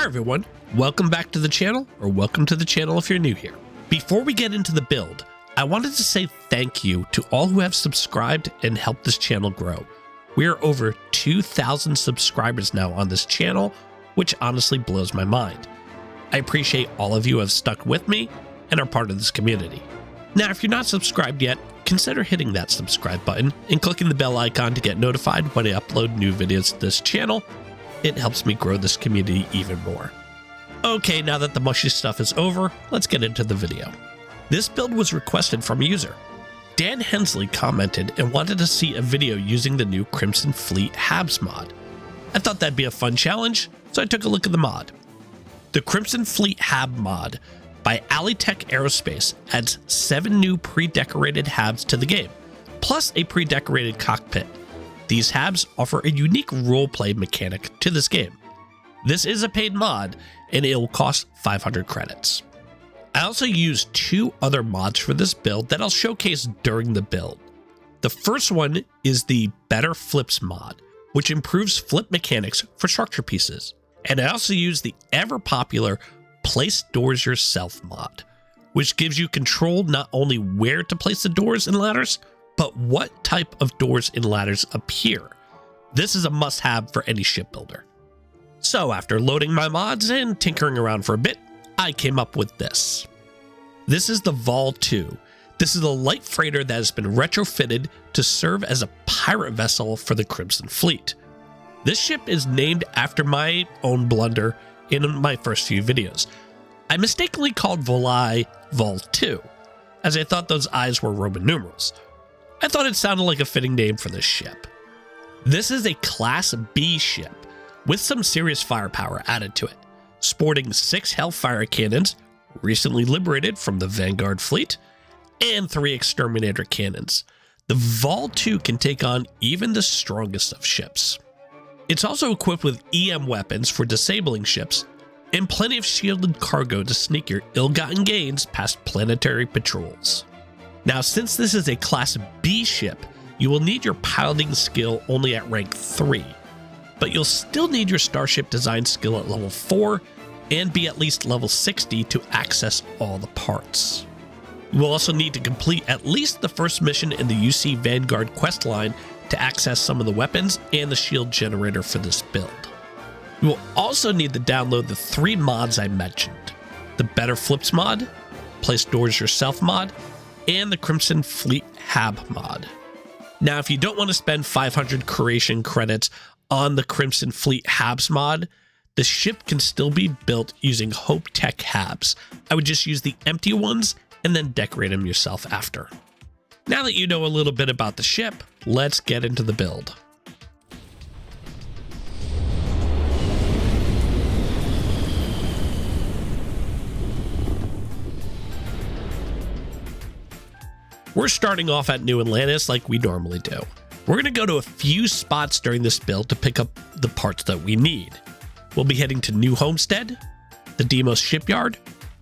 everyone, welcome back to the channel, or welcome to the channel if you're new here. Before we get into the build, I wanted to say thank you to all who have subscribed and helped this channel grow. We are over 2,000 subscribers now on this channel, which honestly blows my mind. I appreciate all of you who have stuck with me and are part of this community. Now, if you're not subscribed yet, consider hitting that subscribe button and clicking the bell icon to get notified when I upload new videos to this channel. It helps me grow this community even more. Okay, now that the mushy stuff is over, let's get into the video. This build was requested from a user. Dan Hensley commented and wanted to see a video using the new Crimson Fleet Habs mod. I thought that'd be a fun challenge, so I took a look at the mod. The Crimson Fleet Hab mod by EliTek Aerospace adds 7 new pre-decorated Habs to the game, plus a pre-decorated cockpit. These Habs offer a unique roleplay mechanic to this game. This is a paid mod, and it will cost 500 credits. I also used 2 other mods for this build that I'll showcase during the build. The first one is the Better Flips mod, which improves flip mechanics for structure pieces. And I also used the ever-popular Place Doors Yourself mod, which gives you control not only where to place the doors and ladders, but what type of doors and ladders appear. This is a must-have for any shipbuilder. So after loading my mods and tinkering around for a bit, I came up with this. This is the Vol 2. This is a light freighter that has been retrofitted to serve as a pirate vessel for the Crimson Fleet. This ship is named after my own blunder in my first few videos. I mistakenly called Volai Vol 2, as I thought those I's were Roman numerals. I thought it sounded like a fitting name for this ship. This is a Class B ship with some serious firepower added to it, sporting 6 Hellfire cannons, recently liberated from the Vanguard fleet, and 3 Exterminator cannons. The Vol 2 can take on even the strongest of ships. It's also equipped with EM weapons for disabling ships, and plenty of shielded cargo to sneak your ill-gotten gains past planetary patrols. Now, since this is a Class B ship, you will need your piloting skill only at rank 3, but you'll still need your starship design skill at level 4 and be at least level 60 to access all the parts. You will also need to complete at least the first mission in the UC Vanguard questline to access some of the weapons and the shield generator for this build. You will also need to download the 3 mods I mentioned: the Better Flips mod, Place Doors Yourself mod, and the Crimson Fleet Hab mod. Now, if you don't want to spend 500 creation credits on the Crimson Fleet Habs mod, the ship can still be built using EliTek Habs. I would just use the empty ones and then decorate them yourself after. Now that you know a little bit about the ship, let's get into the build. We're starting off at New Atlantis like we normally do. We're going to go to a few spots during this build to pick up the parts that we need. We'll be heading to New Homestead, the Demos Shipyard,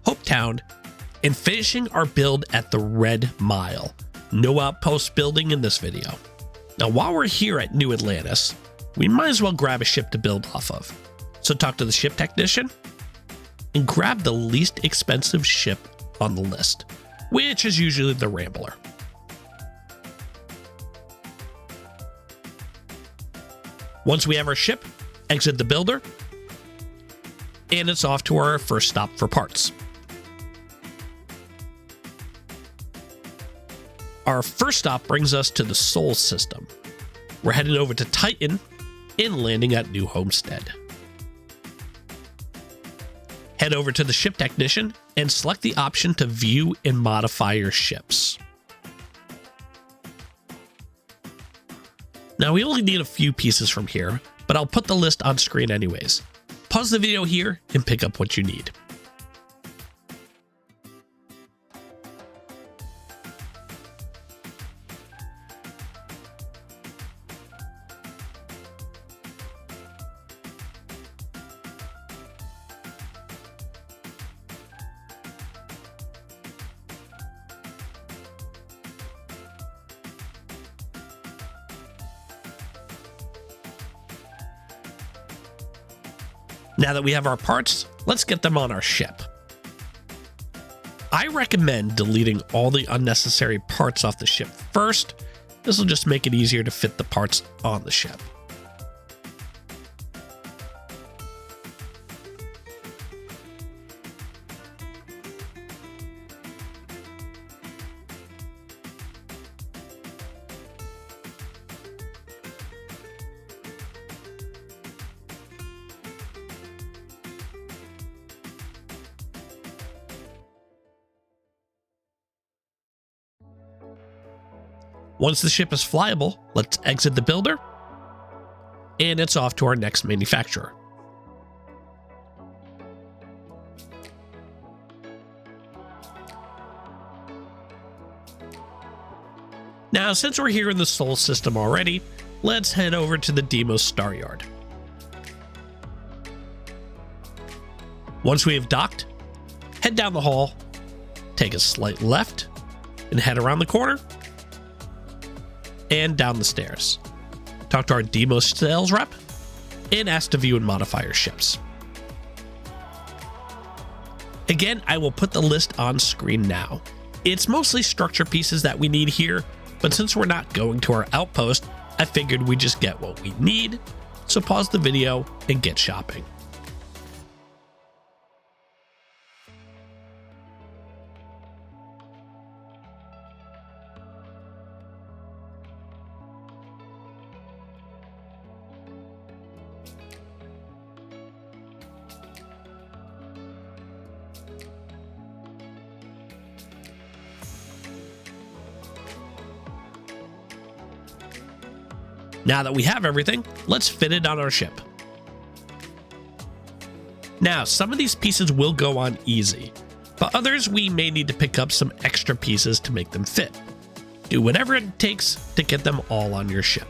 Hopetown, and finishing our build at the Red Mile. No outpost building in this video. Now, while we're here at New Atlantis, we might as well grab a ship to build off of. So talk to the ship technician and grab the least expensive ship on the list, which is usually the Rambler. Once we have our ship, exit the builder, and it's off to our first stop for parts. Our first stop brings us to the Sol system. We're heading over to Titan and landing at New Homestead. Head over to the ship technician and select the option to view and modify your ships. Now, we only need a few pieces from here, but I'll put the list on screen anyways. Pause the video here and pick up what you need. Now that we have our parts, let's get them on our ship. I recommend deleting all the unnecessary parts off the ship first. This will just make it easier to fit the parts on the ship. Once the ship is flyable, let's exit the builder, and it's off to our next manufacturer. Now, since we're here in the Sol system already, let's head over to the Deimos Star Yard. Once we have docked, head down the hall, take a slight left, and head around the corner, and down the stairs. Talk to our Deimos sales rep, and ask to view and modify your ships. Again, I will put the list on screen now. It's mostly structure pieces that we need here, but since we're not going to our outpost, I figured we'd just get what we need, so pause the video and get shopping. Now that we have everything, let's fit it on our ship. Now, some of these pieces will go on easy, but others we may need to pick up some extra pieces to make them fit. Do whatever it takes to get them all on your ship.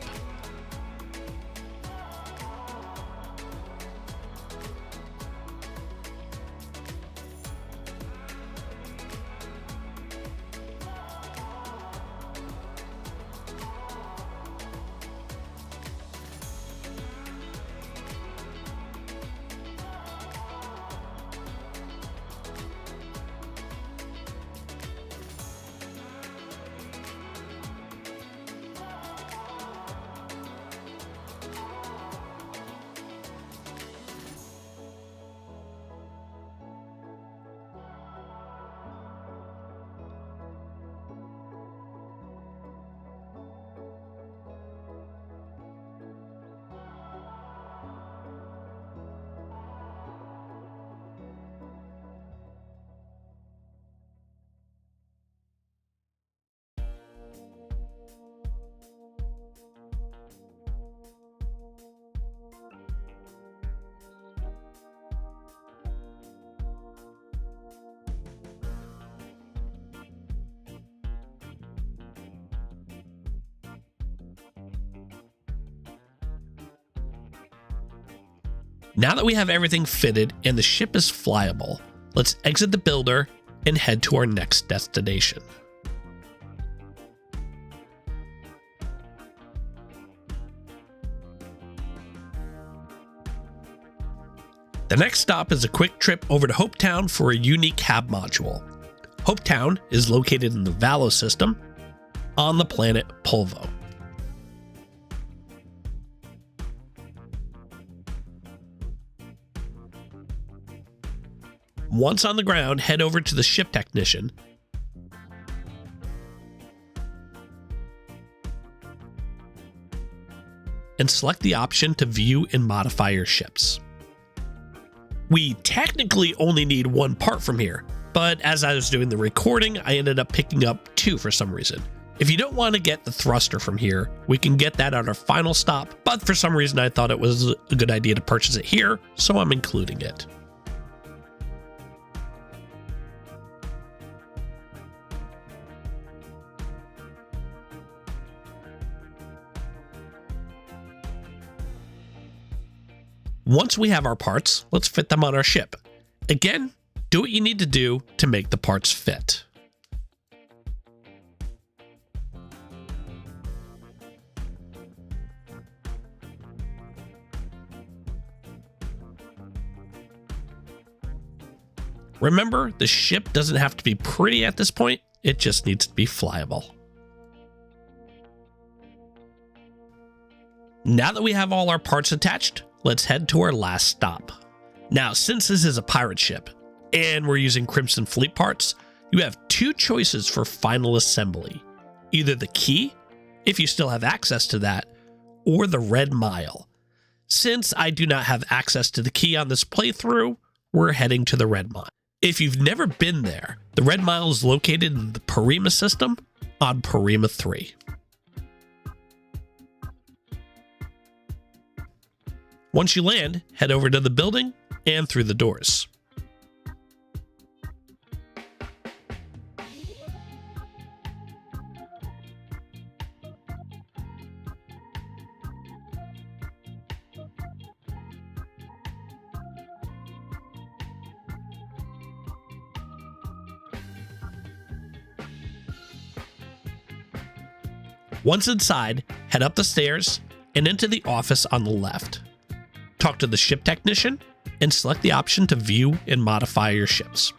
Now that we have everything fitted and the ship is flyable, let's exit the builder and head to our next destination. The next stop is a quick trip over to Hopetown for a unique hab module. Hopetown is located in the Valo system on the planet Polvo. Once on the ground, head over to the ship technician and select the option to view and modify your ships. We technically only need one part from here, but as I was doing the recording, I ended up picking up two for some reason. If you don't want to get the thruster from here, we can get that on our final stop, but for some reason I thought it was a good idea to purchase it here, so I'm including it. Once we have our parts, let's fit them on our ship. Again, do what you need to do to make the parts fit. Remember, the ship doesn't have to be pretty at this point, it just needs to be flyable. Now that we have all our parts attached, let's head to our last stop. Now, since this is a pirate ship, and we're using Crimson Fleet parts, you have two choices for final assembly. Either the key, if you still have access to that, or the red mile. Since I do not have access to the key on this playthrough, we're heading to the red mile. If you've never been there, the red mile is located in the Parima system on Parima 3. Once you land, head over to the building and through the doors. Once inside, head up the stairs and into the office on the left. Talk to the ship technician and select the option to view and modify your ships.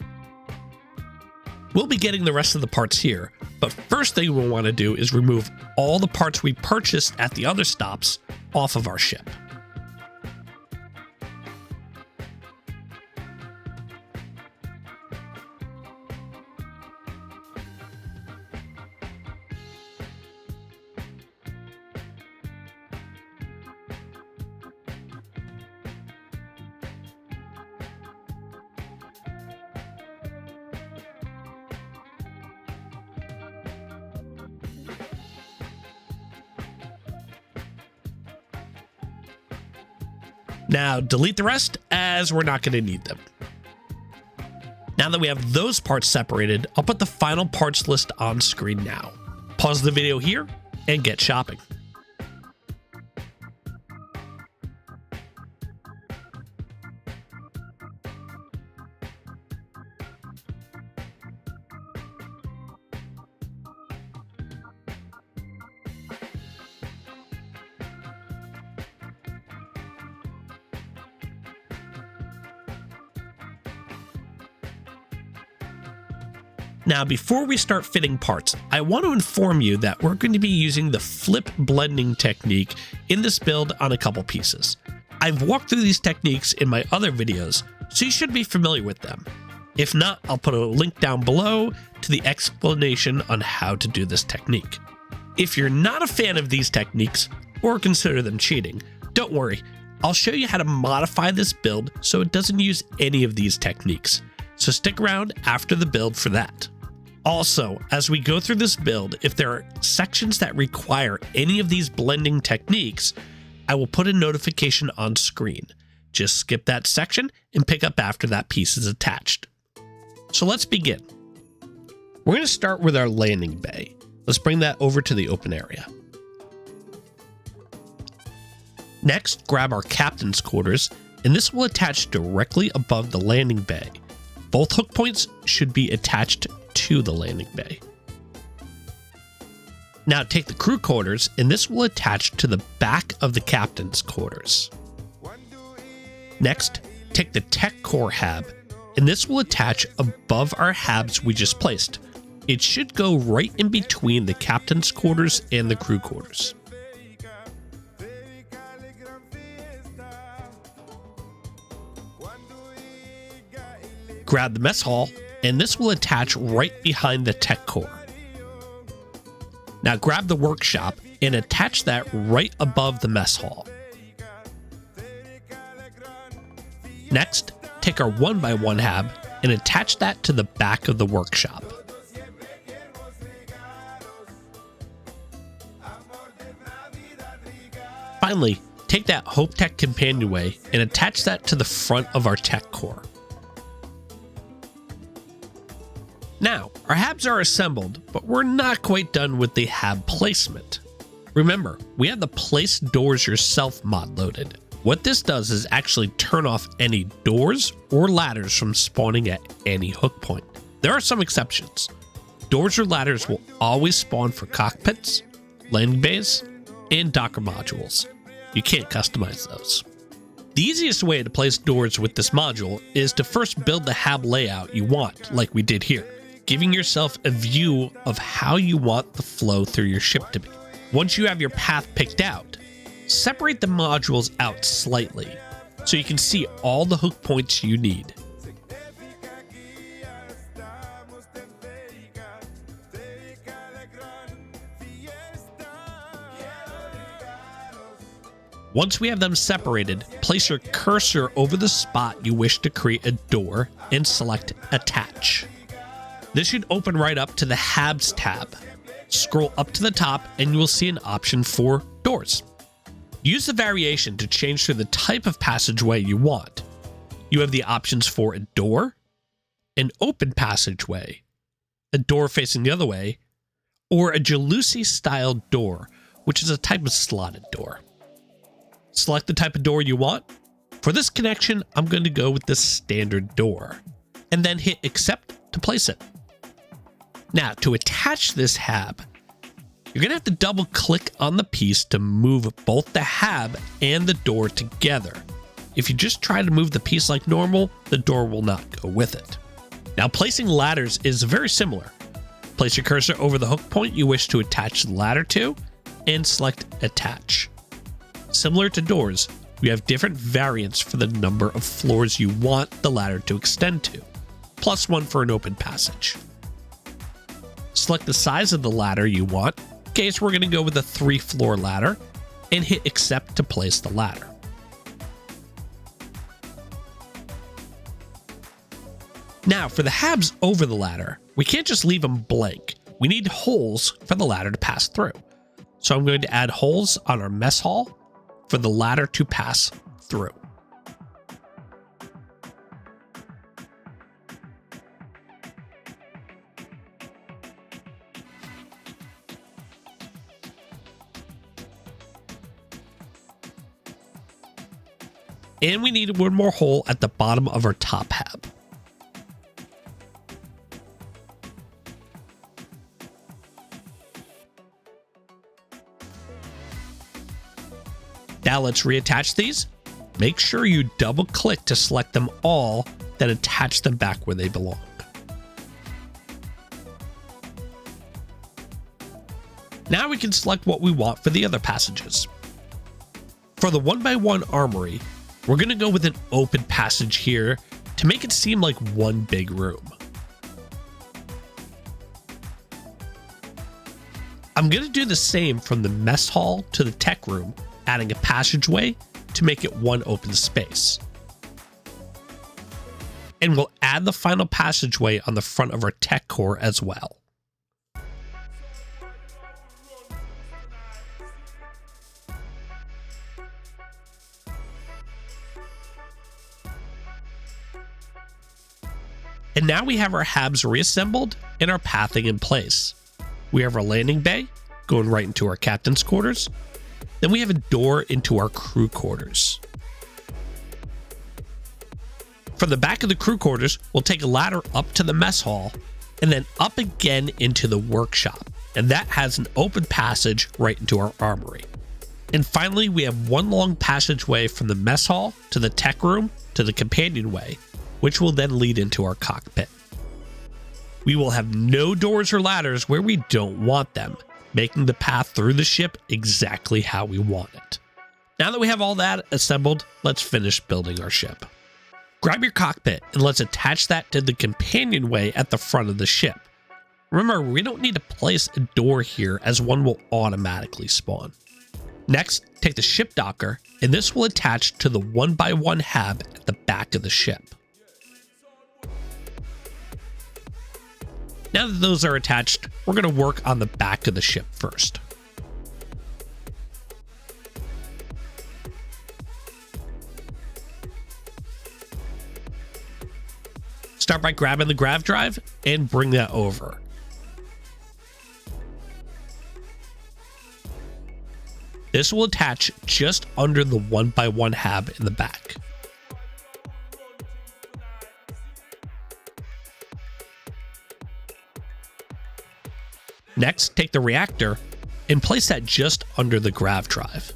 We'll be getting the rest of the parts here, but first thing we'll want to do is remove all the parts we purchased at the other stops off of our ship. Now delete the rest, as we're not going to need them. Now that we have those parts separated, I'll put the final parts list on screen now. Pause the video here and get shopping. Now, before we start fitting parts, I want to inform you that we're going to be using the flip blending technique in this build on a couple pieces. I've walked through these techniques in my other videos, so you should be familiar with them. If not, I'll put a link down below to the explanation on how to do this technique. If you're not a fan of these techniques, or consider them cheating, don't worry, I'll show you how to modify this build so it doesn't use any of these techniques. So stick around after the build for that. Also, as we go through this build, if there are sections that require any of these blending techniques, I will put a notification on screen. Just skip that section and pick up after that piece is attached. So let's begin. We're going to start with our landing bay. Let's bring that over to the open area. Next, grab our captain's quarters, and this will attach directly above the landing bay. Both hook points should be attached to the landing bay. Now take the crew quarters, and this will attach to the back of the captain's quarters. Next, take the tech core hab, and this will attach above our habs we just placed. It should go right in between the captain's quarters and the crew quarters. Grab the mess hall, and this will attach right behind the tech core. Now grab the workshop and attach that right above the mess hall. Next, take our 1x1 hab and attach that to the back of the workshop. Finally, take that HopeTech companionway and attach that to the front of our tech core. Now, our habs are assembled, but we're not quite done with the hab placement. Remember, we have the Place Doors Yourself mod loaded. What this does is actually turn off any doors or ladders from spawning at any hook point. There are some exceptions. Doors or ladders will always spawn for cockpits, landing bays, and docker modules. You can't customize those. The easiest way to place doors with this module is to first build the hab layout you want, like we did here, giving yourself a view of how you want the flow through your ship to be. Once you have your path picked out, separate the modules out slightly so you can see all the hook points you need. Once we have them separated, place your cursor over the spot you wish to create a door and select Attach. This should open right up to the Habs tab. Scroll up to the top and you will see an option for doors. Use the variation to change to the type of passageway you want. You have the options for a door, an open passageway, a door facing the other way, or a jalousie style door, which is a type of slotted door. Select the type of door you want. For this connection, I'm going to go with the standard door, and then hit accept to place it. Now, to attach this hab, you're going to have to double click on the piece to move both the hab and the door together. If you just try to move the piece like normal, the door will not go with it. Now, placing ladders is very similar. Place your cursor over the hook point you wish to attach the ladder to and select attach. Similar to doors, we have different variants for the number of floors you want the ladder to extend to, plus one for an open passage. Select the size of the ladder you want. In case we're going to go with a 3-floor ladder, and hit accept to place the ladder. Now for the habs over the ladder, we can't just leave them blank. We need holes for the ladder to pass through. So I'm going to add holes on our mess hall for the ladder to pass through. And we need one more hole at the bottom of our top hab. Now let's reattach these. Make sure you double click to select them all, then attach them back where they belong. Now we can select what we want for the other passages. For the 1x1 armory, we're going to go with an open passage here to make it seem like one big room. I'm going to do the same from the mess hall to the tech room, adding a passageway to make it one open space. And we'll add the final passageway on the front of our tech core as well. And now we have our habs reassembled and our pathing in place. We have our landing bay going right into our captain's quarters. Then we have a door into our crew quarters. From the back of the crew quarters, we'll take a ladder up to the mess hall and then up again into the workshop. And that has an open passage right into our armory. And finally, we have one long passageway from the mess hall to the tech room to the companionway, which will then lead into our cockpit. We will have no doors or ladders where we don't want them, making the path through the ship exactly how we want it. Now that we have all that assembled, let's finish building our ship. Grab your cockpit and let's attach that to the companionway at the front of the ship. Remember, we don't need to place a door here as one will automatically spawn. Next, take the ship docker and this will attach to the 1x1 hab at the back of the ship. Now that those are attached, we're going to work on the back of the ship first. Start by grabbing the grav drive and bring that over. This will attach just under the 1x1 hab in the back. Next, take the reactor and place that just under the grav drive.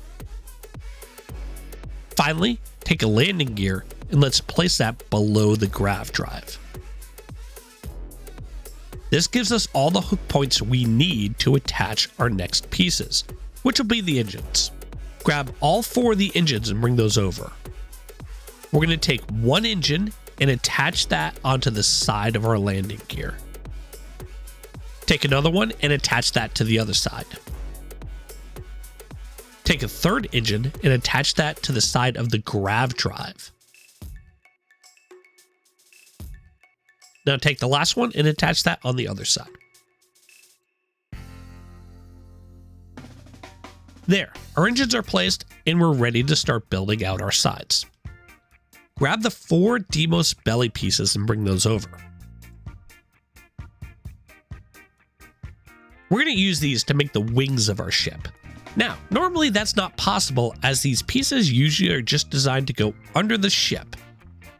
Finally, take a landing gear and let's place that below the grav drive. This gives us all the hook points we need to attach our next pieces, which will be the engines. Grab all 4 of the engines and bring those over. We're going to take one engine and attach that onto the side of our landing gear. Take another one and attach that to the other side. Take a third engine and attach that to the side of the grav drive. Now take the last one and attach that on the other side. There, our engines are placed and we're ready to start building out our sides. Grab the 4 Demos belly pieces and bring those over. We're going to use these to make the wings of our ship. Now, normally that's not possible as these pieces usually are just designed to go under the ship.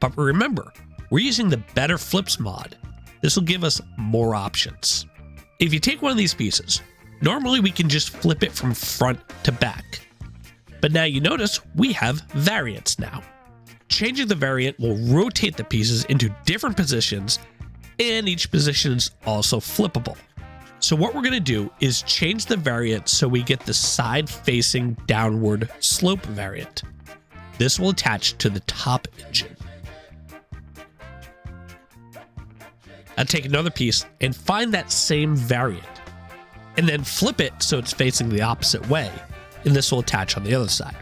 But remember, we're using the Better Flips mod. This will give us more options. If you take one of these pieces, normally we can just flip it from front to back. But now you notice we have variants now. Changing the variant will rotate the pieces into different positions, and each position is also flippable. So what we're going to do is change the variant so we get the side-facing downward slope variant. This will attach to the top engine. I'll take another piece and find that same variant, and then flip it so it's facing the opposite way, and this will attach on the other side.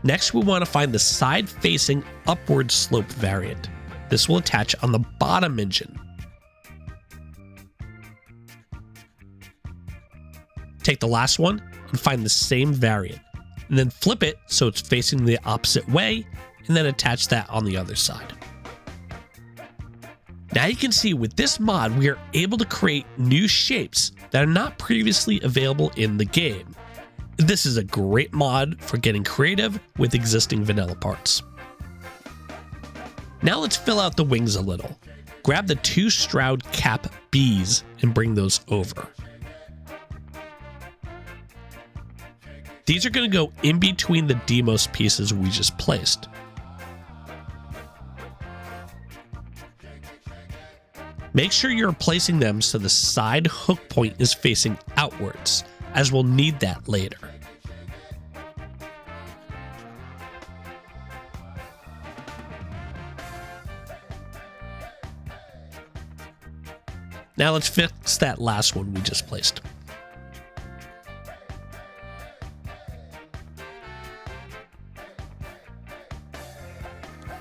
Next, we want to find the side-facing upward slope variant. This will attach on the bottom engine. Take the last one and find the same variant, and then flip it so it's facing the opposite way, and then attach that on the other side. Now you can see with this mod, we are able to create new shapes that are not previously available in the game. This is a great mod for getting creative with existing vanilla parts. Now let's fill out the wings a little. Grab the 2 Stroud cap Bs and bring those over. These are going to go in between the Demos pieces we just placed. Make sure you're placing them so the side hook point is facing outwards, as we'll need that later. Now let's fix that last one we just placed.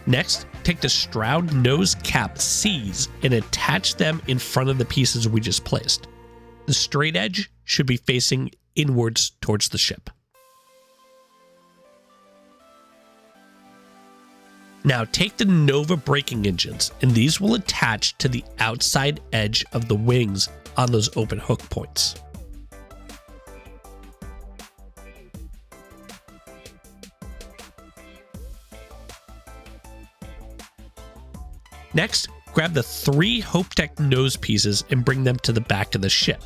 Next, take the Stroud nose cap Cs and attach them in front of the pieces we just placed. The straight edge should be facing inwards towards the ship. Now take the Nova braking engines, and these will attach to the outside edge of the wings on those open hook points. Next, grab the 3 HopeTech nose pieces and bring them to the back of the ship.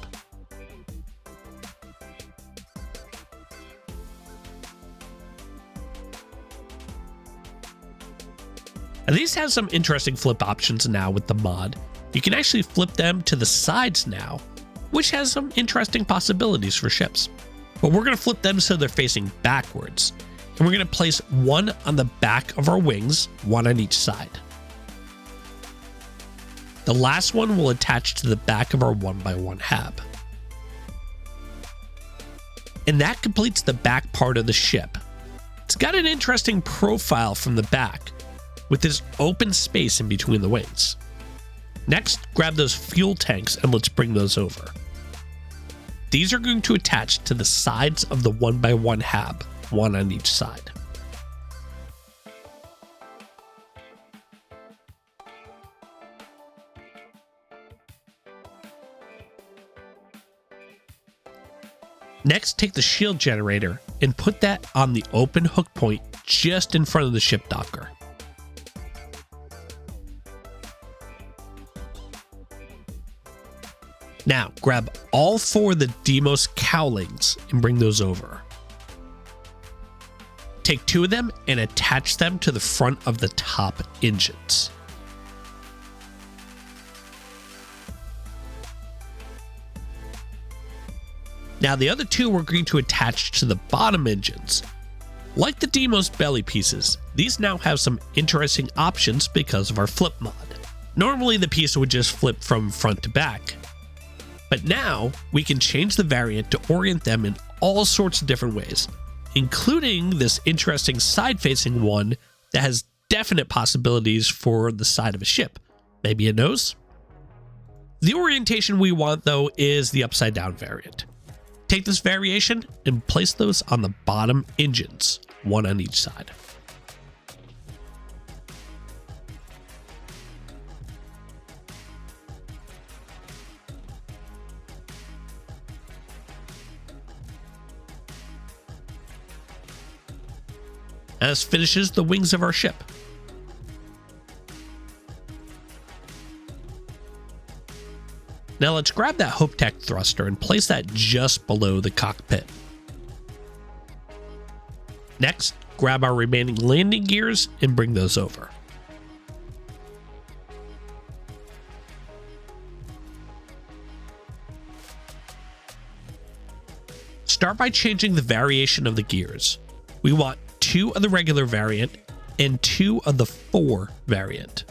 Now, these have some interesting flip options now with the mod. You can actually flip them to the sides now, which has some interesting possibilities for ships. But we're going to flip them so they're facing backwards, and we're going to place one on the back of our wings, one on each side. The last one will attach to the back of our 1x1 hab. And that completes the back part of the ship. It's got an interesting profile from the back, with this open space in between the wings. Next, grab those fuel tanks and let's bring those over. These are going to attach to the sides of the 1x1 hab, one on each side. Next, take the shield generator and put that on the open hook point just in front of the ship docker. Now, grab all 4 of the Demos cowlings and bring those over. Take 2 of them and attach them to the front of the top engines. Now, the other 2 we're going to attach to the bottom engines. Like the Demos belly pieces, these now have some interesting options because of our flip mod. Normally, the piece would just flip from front to back, but now we can change the variant to orient them in all sorts of different ways, including this interesting side-facing one that has definite possibilities for the side of a ship, maybe a nose. The orientation we want, though, is the upside-down variant. Take this variation and place those on the bottom engines, 1 on each side. As finishes the wings of our ship. Now let's grab that EliTek thruster and place that just below the cockpit. Next, grab our remaining landing gears and bring those over. Start by changing the variation of the gears. We want 2 of the regular variant and 2 of the 4 variant.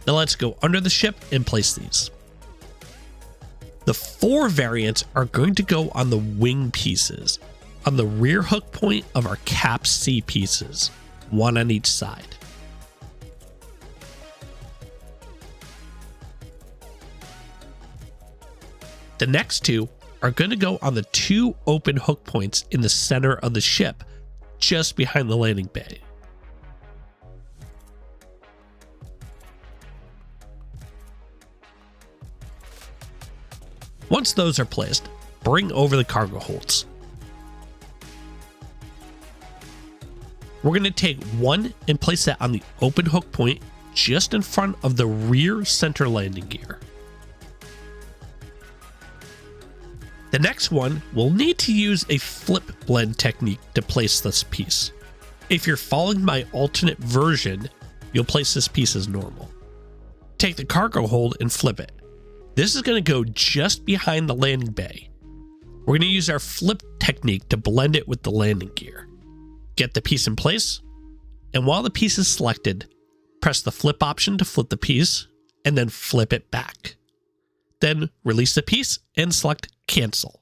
Now let's go under the ship and place these. The 4 variants are going to go on the wing pieces, on the rear hook point of our cap C pieces, 1 on each side. The next 2 are going to go on the 2 open hook points in the center of the ship, just behind the landing bay. Once those are placed, bring over the cargo holds. We're going to take 1 and place that on the open hook point just in front of the rear center landing gear. The next one, we'll need to use a flip blend technique to place this piece. If you're following my alternate version, you'll place this piece as normal. Take the cargo hold and flip it. This is going to go just behind the landing bay. We're going to use our flip technique to blend it with the landing gear. Get the piece in place, and while the piece is selected, press the flip option to flip the piece, and then flip it back. Then release the piece and select Cancel.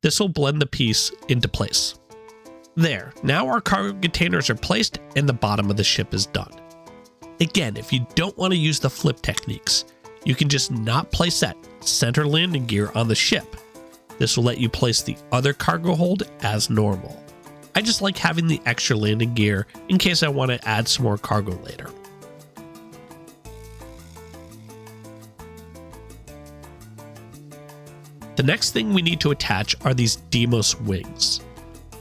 This will blend the piece into place. There, now our cargo containers are placed and the bottom of the ship is done. Again, if you don't want to use the flip techniques, you can just not place that center landing gear on the ship. This will let you place the other cargo hold as normal. I just like having the extra landing gear in case I want to add some more cargo later. The next thing we need to attach are these Demos wings.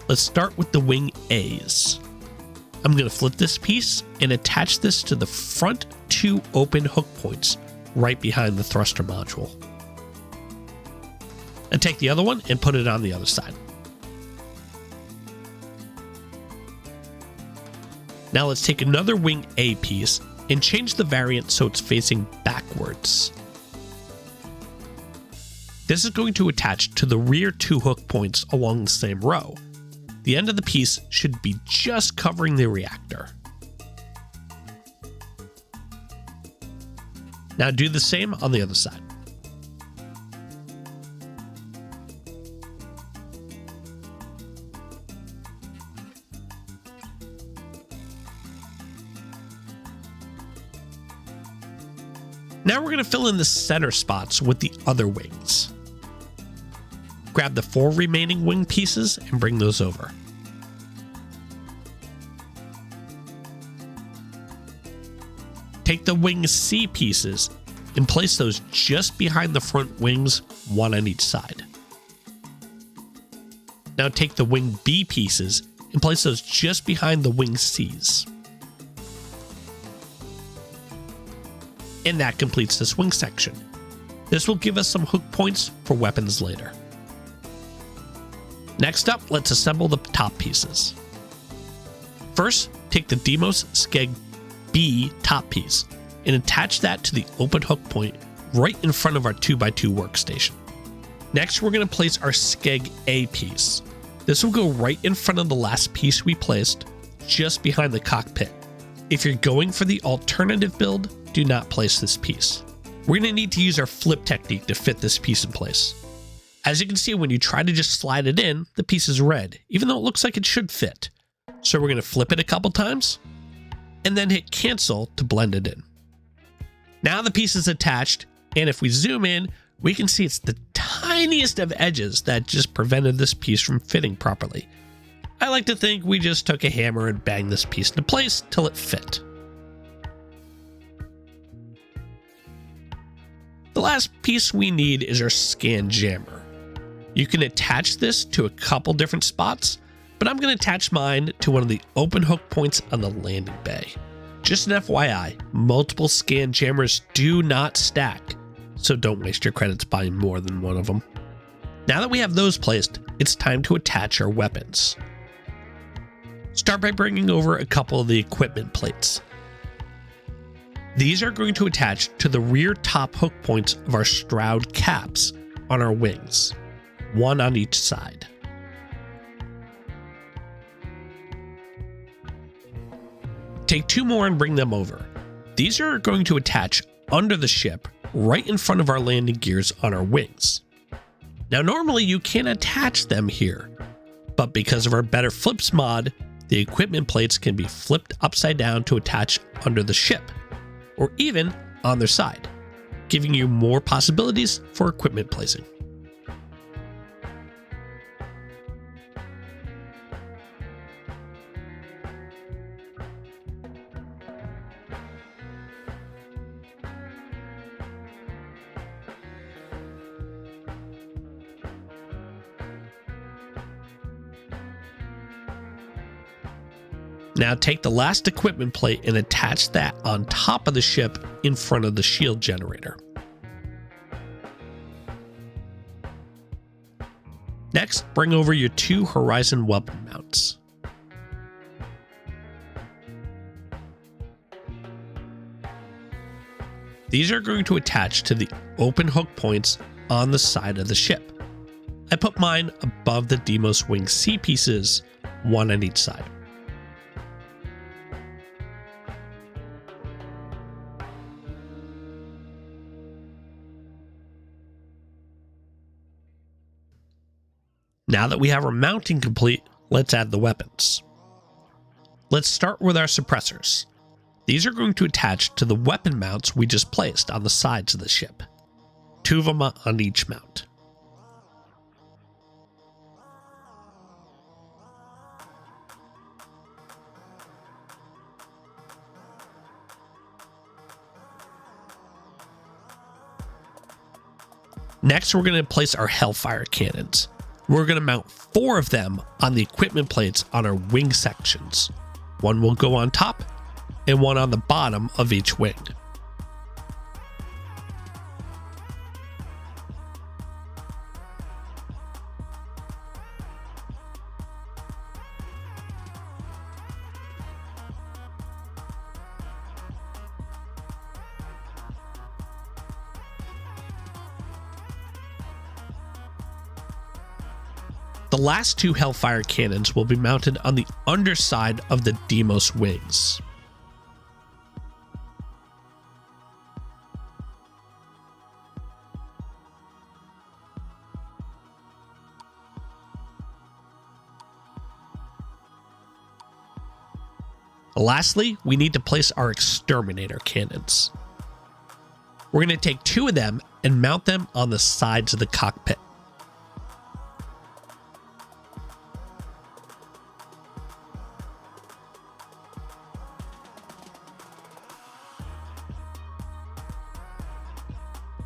Let's start with the wing A's. I'm going to flip this piece and attach this to the front 2 open hook points right behind the thruster module. And take the other one and put it on the other side. Now let's take another wing A piece and change the variant so it's facing backwards. This is going to attach to the rear 2 hook points along the same row. The end of the piece should be just covering the reactor. Now do the same on the other side. Now we're going to fill in the center spots with the other wings. Grab the 4 remaining wing pieces and bring those over. Take the wing C pieces and place those just behind the front wings, 1 on each side. Now take the wing B pieces and place those just behind the wing Cs. And that completes this wing section. This will give us some hook points for weapons later. Next up, let's assemble the top pieces. First, take the Demos Skeg B top piece and attach that to the open hook point right in front of our 2x2 workstation. Next, we're going to place our Skeg A piece. This will go right in front of the last piece we placed, just behind the cockpit. If you're going for the alternative build, do not place this piece. We're going to need to use our flip technique to fit this piece in place. As you can see, when you try to just slide it in, the piece is red, even though it looks like it should fit. So we're going to flip it a couple times, and then hit cancel to blend it in. Now the piece is attached, and if we zoom in, we can see it's the tiniest of edges that just prevented this piece from fitting properly. I like to think we just took a hammer and banged this piece into place till it fit. The last piece we need is our scan jammer. You can attach this to a couple different spots, but I'm going to attach mine to one of the open hook points on the landing bay. Just an FYI, multiple scan jammers do not stack, so don't waste your credits buying more than one of them. Now that we have those placed, it's time to attach our weapons. Start by bringing over a couple of the equipment plates. These are going to attach to the rear top hook points of our Stroud caps on our wings, one on each side. Take two more and bring them over. These are going to attach under the ship, right in front of our landing gears on our wings. Now normally you can attach them here, but because of our Better Flips mod, the equipment plates can be flipped upside down to attach under the ship, or even on their side, giving you more possibilities for equipment placing. Now take the last equipment plate and attach that on top of the ship in front of the shield generator. Next, bring over your two Horizon weapon mounts. These are going to attach to the open hook points on the side of the ship. I put mine above the Demos wing C pieces, one on each side. Now that we have our mounting complete, let's add the weapons. Let's start with our suppressors. These are going to attach to the weapon mounts we just placed on the sides of the ship. Two of them on each mount. Next, we're going to place our Hellfire cannons. We're going to mount 4 of them on the equipment plates on our wing sections. One will go on top and one on the bottom of each wing. The last 2 Hellfire cannons will be mounted on the underside of the Demos wings. Lastly, we need to place our Exterminator cannons. We're going to take 2 of them and mount them on the sides of the cockpit.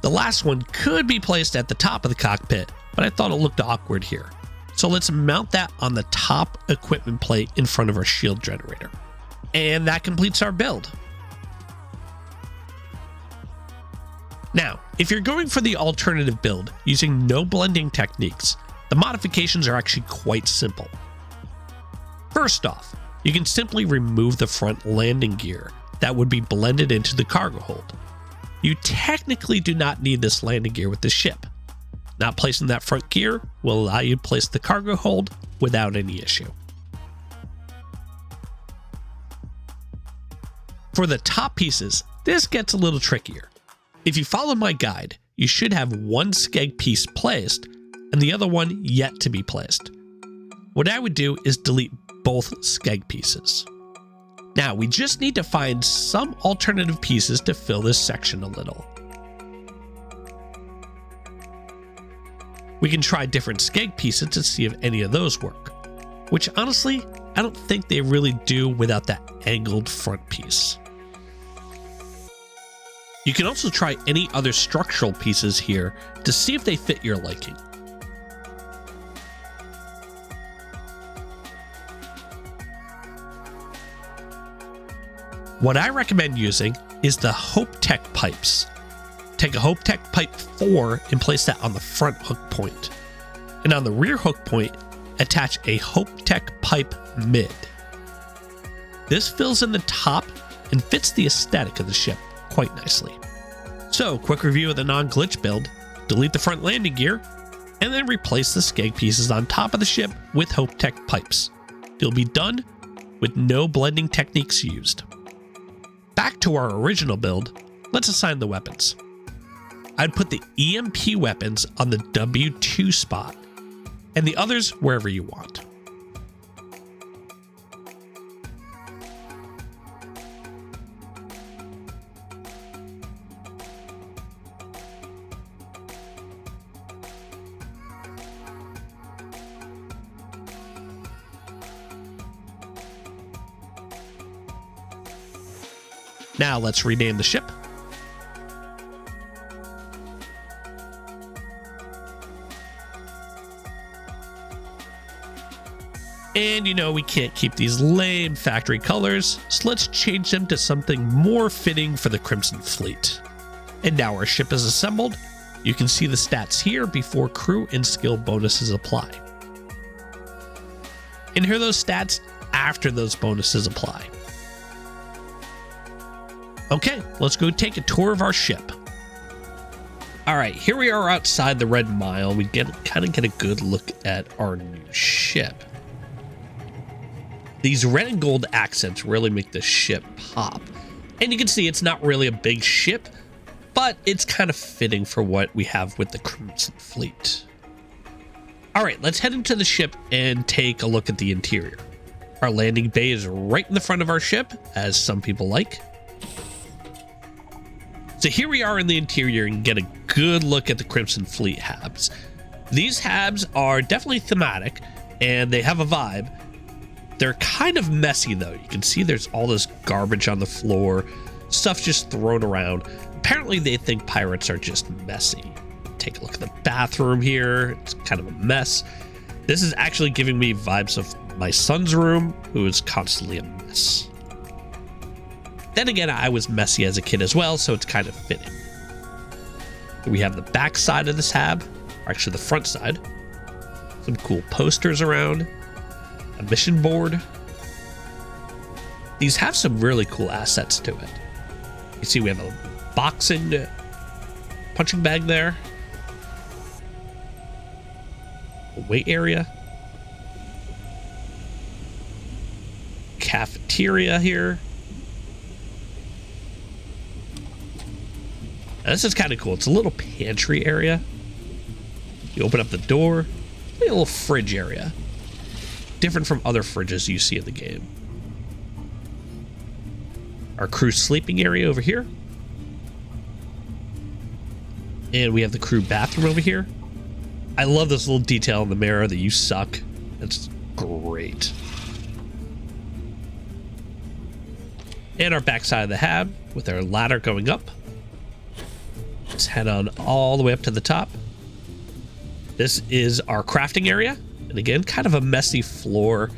The last one could be placed at the top of the cockpit, but I thought it looked awkward here. So let's mount that on the top equipment plate in front of our shield generator. And that completes our build. Now, if you're going for the alternative build using no blending techniques, the modifications are actually quite simple. First off, you can simply remove the front landing gear that would be blended into the cargo hold. You technically do not need this landing gear with the ship. Not placing that front gear will allow you to place the cargo hold without any issue. For the top pieces, this gets a little trickier. If you follow my guide, you should have one skeg piece placed and the other one yet to be placed. What I would do is delete both skeg pieces. Now we just need to find some alternative pieces to fill this section a little. We can try different skeg pieces to see if any of those work, which honestly, I don't think they really do without that angled front piece. You can also try any other structural pieces here to see if they fit your liking. What I recommend using is the EliTek pipes. Take a EliTek pipe 4 and place that on the front hook point. And on the rear hook point, attach a EliTek pipe mid. This fills in the top and fits the aesthetic of the ship quite nicely. So, quick review of the non-glitch build: delete the front landing gear, and then replace the skeg pieces on top of the ship with EliTek pipes. You'll be done with no blending techniques used. Back to our original build, let's assign the weapons. I'd put the EMP weapons on the W2 spot, and the others wherever you want. Now let's rename the ship. And you know we can't keep these lame factory colors, so let's change them to something more fitting for the Crimson Fleet. And now our ship is assembled. You can see the stats here before crew and skill bonuses apply. And here are those stats after those bonuses apply. Okay, let's go take a tour of our ship. All right, here we are outside the Red Mile. We kind of get a good look at our new ship. These red and gold accents really make the ship pop. And you can see it's not really a big ship, but it's kind of fitting for what we have with the Crimson Fleet. All right, let's head into the ship and take a look at the interior. Our landing bay is right in the front of our ship, as some people like. So here we are in the interior and get a good look at the Crimson Fleet Habs. These Habs are definitely thematic and they have a vibe. They're kind of messy though. You can see there's all this garbage on the floor, stuff just thrown around. Apparently they think pirates are just messy. Take a look at the bathroom here. It's kind of a mess. This is actually giving me vibes of my son's room, who is constantly a mess. Then again, I was messy as a kid as well, so it's kind of fitting. We have the back side of this hab, or actually the front side. Some cool posters around. A mission board. These have some really cool assets to it. You see we have a boxing punching bag there. A weight area. Cafeteria here. Now, this is kind of cool. It's a little pantry area. You open up the door. A little fridge area. Different from other fridges you see in the game. Our crew sleeping area over here. And we have the crew bathroom over here. I love this little detail in the mirror that you suck. It's great. And our backside of the hab with our ladder going up. Let's head on all the way up to the top. This is our crafting area. And again, kind of a messy floor.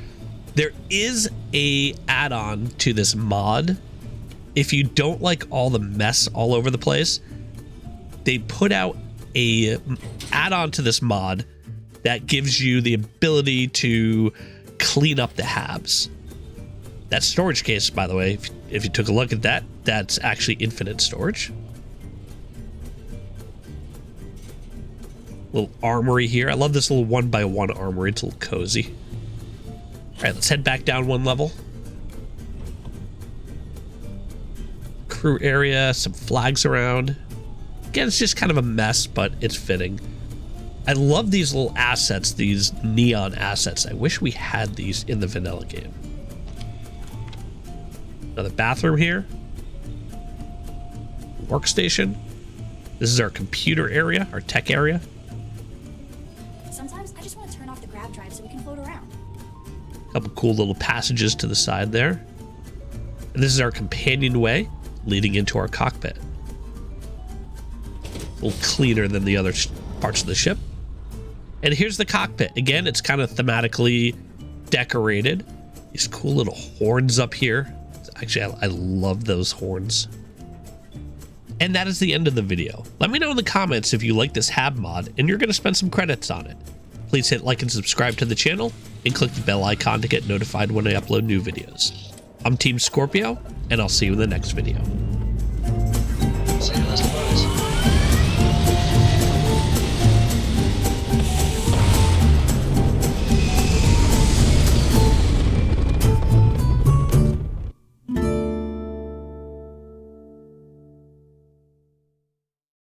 There is a add-on to this mod. If you don't like all the mess all over the place, they put out a add-on to this mod that gives you the ability to clean up the Habs. That storage case, by the way, if you took a look at that, that's actually infinite storage. Little armory here. I love this little 1x1 armory. It's a little cozy. All right, let's head back down one level. Crew area, some flags around. Again, it's just kind of a mess, but it's fitting. I love these little assets, these neon assets. I wish we had these in the vanilla game. Another bathroom here. Workstation. This is our computer area, our tech area. Sometimes I just want to turn off the grab drive so we can float around. A couple cool little passages to the side there. And this is our companionway leading into our cockpit. A little cleaner than the other parts of the ship. And here's the cockpit. Again, it's kind of thematically decorated. These cool little horns up here. Actually, I love those horns. And that is the end of the video. Let me know in the comments if you like this Hab mod and you're going to spend some credits on it. Please hit like and subscribe to the channel and click the bell icon to get notified when I upload new videos. I'm Team Scorpio, and I'll see you in the next video. See you later.